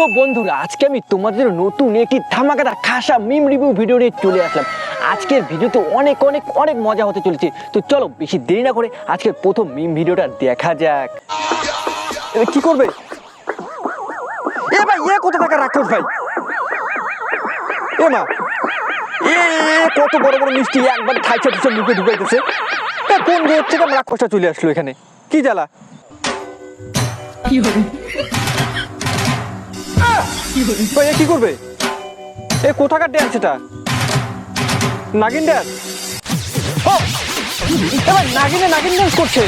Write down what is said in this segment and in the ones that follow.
তো বন্ধুরা আজকে আমি তোমাদের নতুন একটি ধামাকাদার খাসা মিম রিভিউ ভিডিও নিয়ে চলে আসলাম। আজকের ভিডিওতে অনেক অনেক অনেক মজা হতে চলেছে। তো চলো বেশি দেরি না করে আজকের প্রথম মিম ভিডিওটা দেখা যাক। কি করবে এ ভাই? এ কত টাকা রাখোস ভাই? এ মা, এ কত বড় বড় মিষ্টি একবার খাইছে দিচ্ছে, মুখে ঢুকাইতেছে। কোন গেট থেকে রাক্ষসটা চলে আসলো এখানে? কি জ্বালা! কি করবে? এ কোথাকার ড্যান্স এটা? নাগিন ড্যান্স? এবার নাগিনে নাগিন ড্যান্স করছে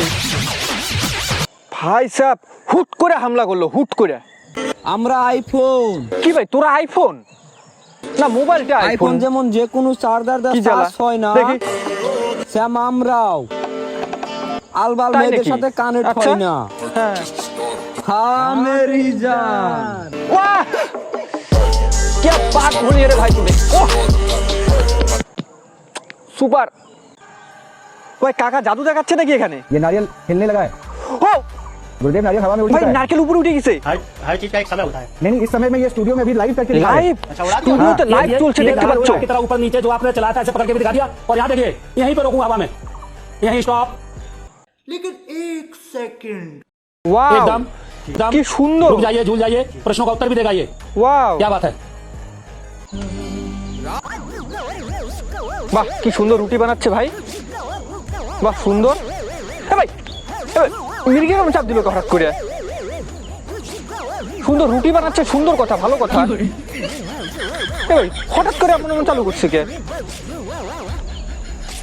ভাই সাহেব। হুট করে হামলা করলো, হুট করে। আমরা আইফোন। কি ভাই তোরা আইফোন না মোবাইলটা? আইফোন যেমন যে কোনো চার্জার দা চার্জ হয় না, দেখি স্যাম আমরাও আলবাল তাই মেয়েদের নাকি? সাথে কানেক্ট আচ্ছা। হয় না। হ্যাঁ, হ্যাঁ মেরি জান। वाह क्या बात बोली रे भाई तूने। ओह सुपर। ওই কাকা জাদু দেখাচ্ছে নাকি এখানে? ये नारियल हिलने लगा है। ও गुरुदेव नारियल हवा में उड़ ভাই चुका है। নারকেল উপরে উঠে গেছে। हर चीज का एक समय होता है। नहीं इस समय में ये स्टूडियो में भी लाइव करके दिखा है। লাইভ স্টুডিওতে লাইভ চলছে, দেখতে পাচ্ছ? की तरह ऊपर नीचे जो आपने चलाया था ऐसे पकड़ के भी दिखा दिया। और यहाँ देखिए यहीं पे रोकूं हवा में, यहीं स्टॉप। लेकिन एक सेकंड ওয়াও एकदम एकदम কি সুন্দর। रुक जाइए, झूल जाइए, प्रश्नों का उत्तर भी देगा ये। ওয়াও क्या बात है? বাহ কি সুন্দর রুটি বানাচ্ছে ভাই, বাহ সুন্দর। এ ভাই মির্গের চাপ দিল হঠাৎ করে। সুন্দর রুটি বানাচ্ছে, সুন্দর কথা, ভালো কথা। এ ভাই হঠাৎ করে আপনার মন চালু করছে কে?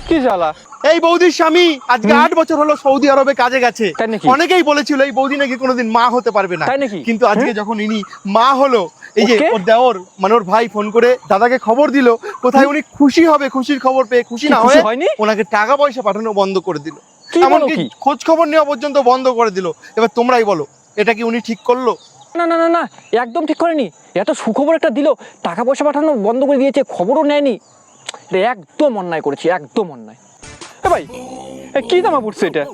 কি জ্বালা! এই বৌদির স্বামী আজকে 8 বছর হলো সৌদি আরবে কাজে গেছে। তাই নাকি? অনেকেই বলেছিল এই বৌদি নাকি কোনোদিন মা হতে পারবে না, তাই নাকি? কিন্তু আজকে যখন ইনি মা হলো, এই যে ওকে। ওর দেওর মানে ওর ভাই ফোন করে দাদাকে খবর দিল, কোথায় উনি খুশি হবে, খুশির খবর পেয়ে খুশি কি না খুশি হয়ে হয়নি? ওনাকে টাকা পয়সা পাঠানো বন্ধ করে দিল, কি বলো এমনকি কি? খোঁজ খবর নেওয়া পর্যন্ত বন্ধ করে দিল। এবার তোমরাই বলো এটা কি উনি ঠিক করলো? না না না না একদম ঠিক করেনি। এত সুখবর একটা দিল, টাকা পয়সা পাঠানো বন্ধ করে দিয়েছে, খবরও নেয়নি। এটা একদম অন্যায় করেছে, একদম অন্যায়। এ ভাই এ কি জামা পড়ছে এটা?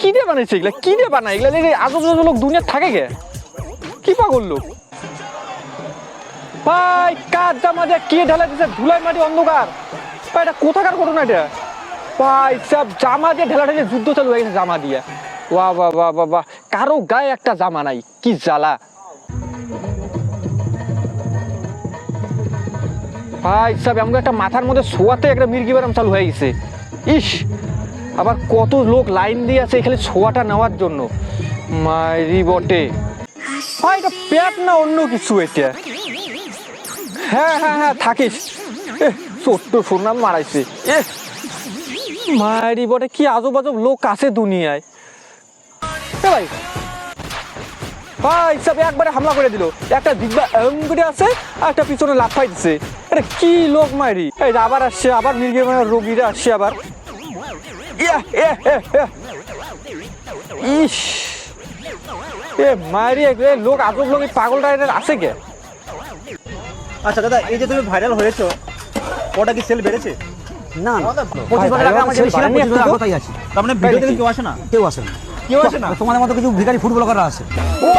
কি দিয়ে বানাইছে এগুলা? কি দিয়ে বানায় এগুলা? আজব আজব লোক দুনিয়া থাকে গে, কি পাগল লোক ভাই। কার জামা দিয়ে কে ঢালাই দিচ্ছে? ধুলাই মাটি অন্ধকার ভাই, এটা কোথাকার ঘটনা এটা ভাই? সব জামা দিয়ে ঢেলা ঢেলে যুদ্ধ চালু হয়ে গেছে জামা দিয়ে। বাহ বাহ বাহ বাহ বাহ, কারো গায়ে একটা জামা নাই, কি জ্বালা ভাই। সব এমন একটা মাথার মধ্যে শোয়াতে একটা মির্গি ব্যারাম চালু হয়ে গেছে। ইস, আবার কত লোক লাইন দিয়ে আছে এখানে ছোয়াটা নেওয়ার জন্য। মাইরি বটে ভাই, এটা পেট না অন্য কিছু এটা? হ্যাঁ হ্যাঁ হ্যাঁ থাকিস। ছোট্ট সোনাম মারাইছে। মাইরি বটে, কি আজব আজব লোক আছে দুনিয়ায়। ভাই ভাই সব একবারে হামলা করে দিল। একটা দিব্যা করে আছে আর একটা পিছনে লাফাই দিচ্ছে। এটা কি লোক মাইরি! এই আবার আসছে, আবার মির্গি রোগীরা আসছে আবার। ইস এ মাইরি লোক আজব লোক, পাগলটা এদের আছে কে? আচ্ছা দাদা, এই যে তুমি ভাইরাল হয়েছো, ওটা কি সেল বেড়েছে? না ভাই, কোথায় আছে? তার মানে ভিডিও দেখে কেউ আসে না? কেউ আসে না। কেউ আসে না? তোমাদের মতো কিছু ভিখারি ফুড ব্লগাররা আছে। ও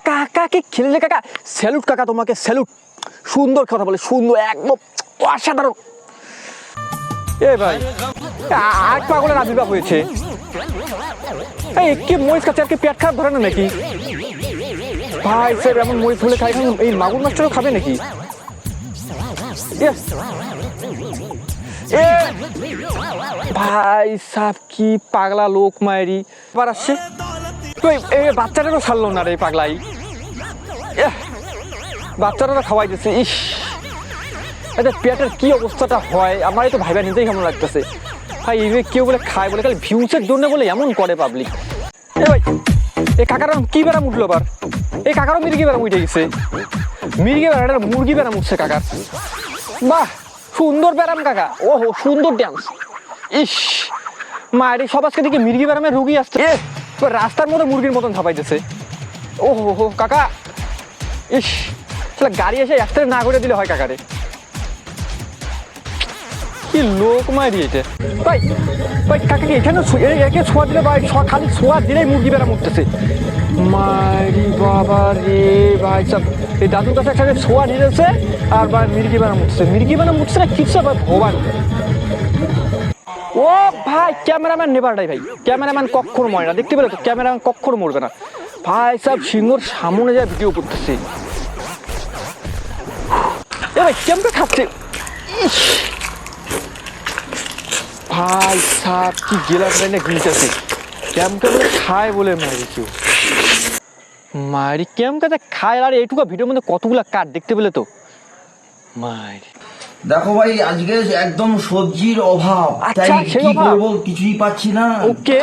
কাকা কি খেললে কাকা! স্যালুট কাকা, তোমাকে স্যালুট। সুন্দর কথা বলে, সুন্দর, একদম অসাধারণ। এ ভাই আর পাগলের আবির্ভাব হয়েছে। এই কি মরিচ খাচ্ছে? আর কি পেট খারাপ ধরে না নাকি ভাই? স্যার এমন মরিচ হলে খাই, এই মাগুর মাছটাও খাবে নাকি? ভাই সাহ কি পাগলা লোক মায়েরি। আবার আসছে বাচ্চাটারও ছাড়লো না রে পাগলাই। বাচ্চাটারও খাওয়াই দিচ্ছে। ইস, এটা পেটের কি অবস্থাটা হয় আমার তো ভাইবা নিজেই কেমন লাগতেছে ভাই। এই কেউ বলে খায় বলে খালি ভিউসের জন্য বলে এমন করে পাবলিক। এ ভাই এই কাকার কি ব্যারাম উঠলো আবার? এই কাকারও মির্গি ব্যারাম উঠে গেছে। মির্গি ব্যারাম মুরগি ব্যারাম উঠছে কাকার। বাহ সুন্দর ব্যারাম কাকা, ওহো সুন্দর ড্যান্স। ইস মায়ের সব আজকে দিকে মির্গি ব্যারামের রুগী আসছে। রাস্তার মধ্যে মুরগির মতন ঝাপাইতেছে। ওহো হো কাকা, ইস গাড়ি এসে অ্যাক্সিডেন্ট না করে দিলে হয় কাকারে। কি লোক মারি এটা ভাই ভাই কাকে এখানে একে ছোঁয়া দিলে ভাই খালি ছোঁয়া দিলেই মুরগি বেড়া মুখতেছে মারি বাবা রে ভাই সব এই দাদুর কাছে একটা ছোঁয়া দিয়েছে আর ভাই মির্গি বেড়া মুখতেছে না কিছু ভাই ভগবান ও ভাই ক্যামেরাম্যান নেবার ভাই ক্যামেরাম্যান কক্ষর মরে না দেখতে পেলে তো ক্যামেরাম্যান কক্ষর মরবে না ভাই সব সিংহর সামনে যা ভিডিও করতেছে এ ভাই কেমন খাচ্ছে ইস ভাই সাপ কি গেলাস না গিলতেছে ক্যামটা বলে খায় বলে মারি কেউ মারি ক্যামটা খায় আর এইটুকু ভিডিওর মধ্যে কতগুলা কাট দেখতে পেলে তো মারি দেখো ভাই আজকে একদম সবজির অভাব আচ্ছা, তাই সেই কি অভাব? করবো কিছুই পাচ্ছি না ওকে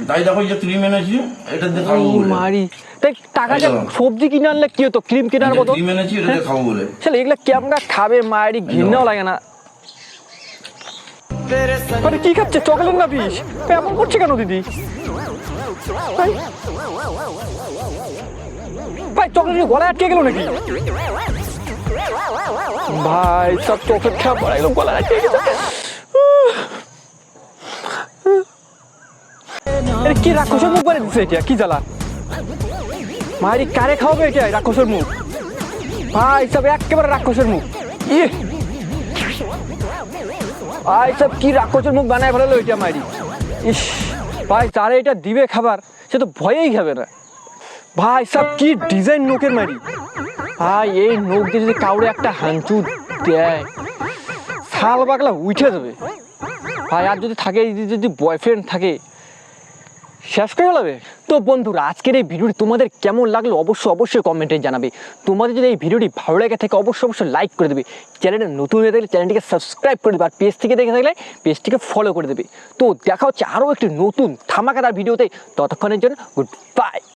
তাই দেখো এই যে ক্রিম এনেছি এটা দিয়ে খাবো বলে মারি তাই টাকা যা সবজি কিনে আনলে কি হতো ক্রিম কেনার মতো ক্রিম এনেছি এটা দিয়ে খাবো বলে চল এগুলা ক্যামটা খাবে মারি ঘৃণাও লাগে না আরে কি খাচ্ছে চকলেট না বিষ এমন করছে কেন দিদি ভাই ভাই চকলেট গলায় আটকে গেল নাকি ভাই সব চকলেট খাওয়া পড়াইলো গলায় আটকে গেছে কি রাক্ষসের মুখ বানিয়ে দিচ্ছে এটা কি জ্বালা মারি কারে খাওয়াবে এটা রাক্ষসের মুখ ভাই সব একেবারে রাক্ষসের মুখ ইয়ে ভাই সব কি রাক্ষসের মুখ বানায় ফেলালো এটা মারি ইস ভাই যারা এটা দিবে খাবার সে তো ভয়েই খাবে না ভাই সব কি ডিজাইন নোকের মারি ভাই এই নোক দিয়ে যদি কাউরে একটা হাঞ্চু দেয় শাল বাকলা উঠে যাবে ভাই আর যদি থাকে যদি বয়ফ্রেন্ড থাকে শেষ করে ফেলাবে তো বন্ধুরা আজকের এই ভিডিওটি তোমাদের কেমন লাগলো অবশ্যই কমেন্টে জানাবে তোমাদের যদি এই ভিডিওটি ভালো লাগে থাকে অবশ্যই লাইক করে দেবে চ্যানেলটা নতুন হয়ে থাকলে চ্যানেলটিকে সাবস্ক্রাইব করে দেবে আর পেজ থেকে দেখে থাকলে পেজটিকে ফলো করে দেবে তো দেখা হচ্ছে আরও একটি নতুন ধামাকাদার ভিডিওতে ততক্ষণের জন্য গুড বাই।